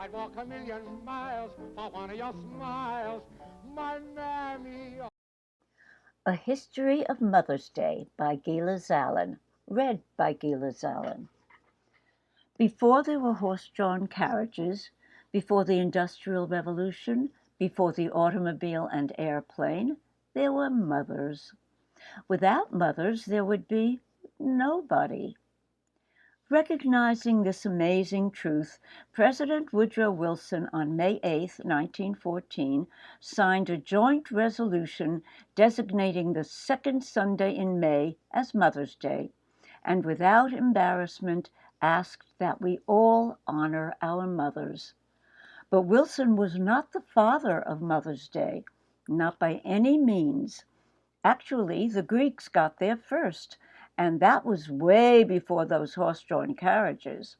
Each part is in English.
I'd walk a million miles for one of your smiles, my mammy. A History of Mother's Day by Gila Zalin, read by Gila Zalin. Before there were horse-drawn carriages, before the Industrial Revolution, before the automobile and airplane, there were mothers. Without mothers, there would be nobody. Recognizing this amazing truth, President Woodrow Wilson on May 8, 1914, signed a joint resolution designating the second Sunday in May as Mother's Day, and without embarrassment asked that we all honor our mothers. But Wilson was not the father of Mother's Day, not by any means. Actually, the Greeks got there first, and that was way before those horse-drawn carriages.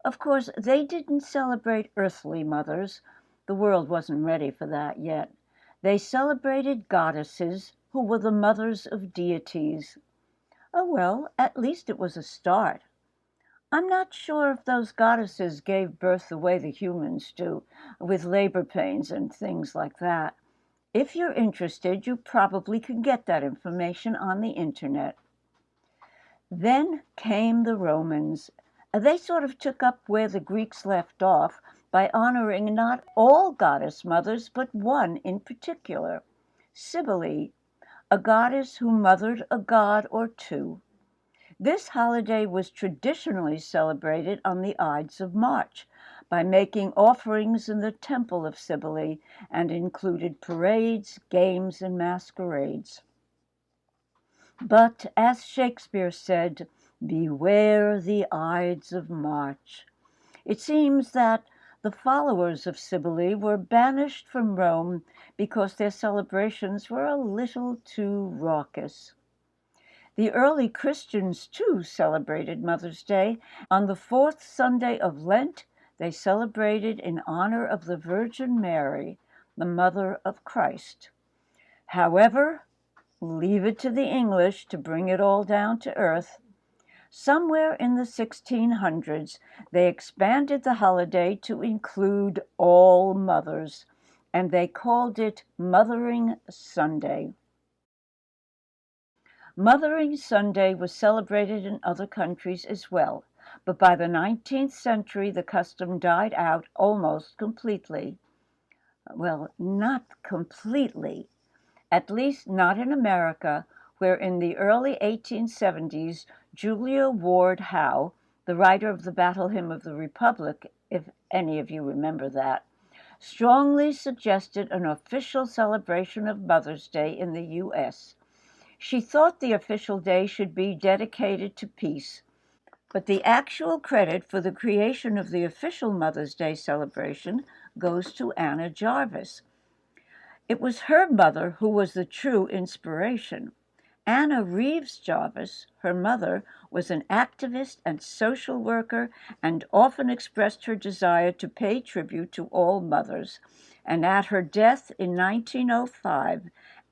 Of course, they didn't celebrate earthly mothers. The world wasn't ready for that yet. They celebrated goddesses who were the mothers of deities. Oh well, at least it was a start. I'm not sure if those goddesses gave birth the way the humans do, with labor pains and things like that. If you're interested, you probably could get that information on the internet. Then came the Romans. They sort of took up where the Greeks left off by honoring not all goddess mothers, but one in particular, Cybele, a goddess who mothered a god or two. This holiday was traditionally celebrated on the Ides of March by making offerings in the temple of Cybele and included parades, games, and masquerades. But, as Shakespeare said, beware the Ides of March. It seems that the followers of Cybele were banished from Rome because their celebrations were a little too raucous. The early Christians, too, celebrated Mother's Day. On the fourth Sunday of Lent, they celebrated in honor of the Virgin Mary, the mother of Christ. However, leave it to the English to bring it all down to earth. Somewhere in the 1600s, they expanded the holiday to include all mothers, and they called it Mothering Sunday. Mothering Sunday was celebrated in other countries as well, but by the 19th century the custom died out almost completely. Well, not completely. At least not in America, where in the early 1870s, Julia Ward Howe, the writer of the Battle Hymn of the Republic, if any of you remember that, strongly suggested an official celebration of Mother's Day in the U.S. She thought the official day should be dedicated to peace, but the actual credit for the creation of the official Mother's Day celebration goes to Anna Jarvis. It was her mother who was the true inspiration. Anna Reeves Jarvis, her mother, was an activist and social worker and often expressed her desire to pay tribute to all mothers. And at her death in 1905,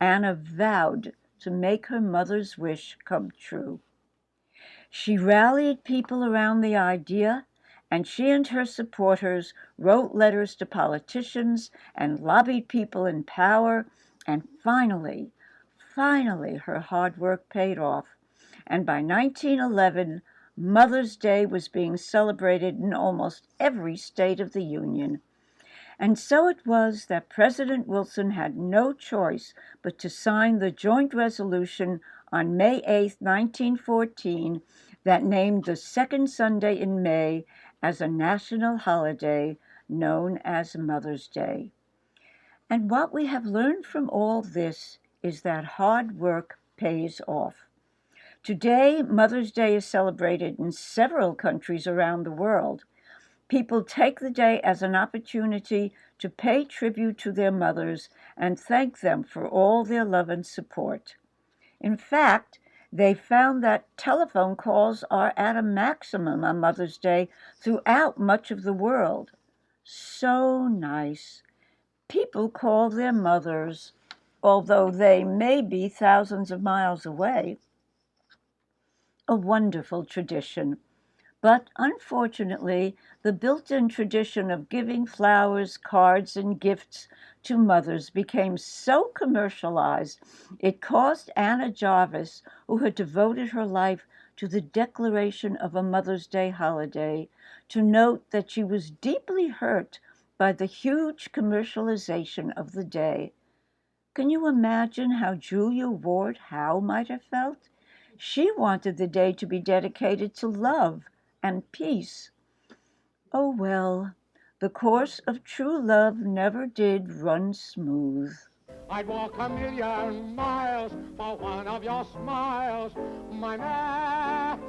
Anna vowed to make her mother's wish come true. She rallied people around the idea, and she and her supporters wrote letters to politicians and lobbied people in power, and finally, her hard work paid off. And by 1911, Mother's Day was being celebrated in almost every state of the Union. And so it was that President Wilson had no choice but to sign the joint resolution on May 8, 1914, that named the second Sunday in May as a national holiday known as Mother's Day. And what we have learned from all this is that hard work pays off. Today, Mother's Day is celebrated in several countries around the world. People take the day as an opportunity to pay tribute to their mothers and thank them for all their love and support. In fact, they found that telephone calls are at a maximum on Mother's Day throughout much of the world. So nice. People call their mothers, although they may be thousands of miles away. A wonderful tradition. But unfortunately, the built-in tradition of giving flowers, cards, and gifts to mothers became so commercialized it caused Anna Jarvis, who had devoted her life to the declaration of a Mother's Day holiday, to note that she was deeply hurt by the huge commercialization of the day. Can you imagine how Julia Ward Howe might have felt? She wanted the day to be dedicated to love and peace. Oh well, the course of true love never did run smooth. I'd walk a million miles for one of your smiles, my Mary.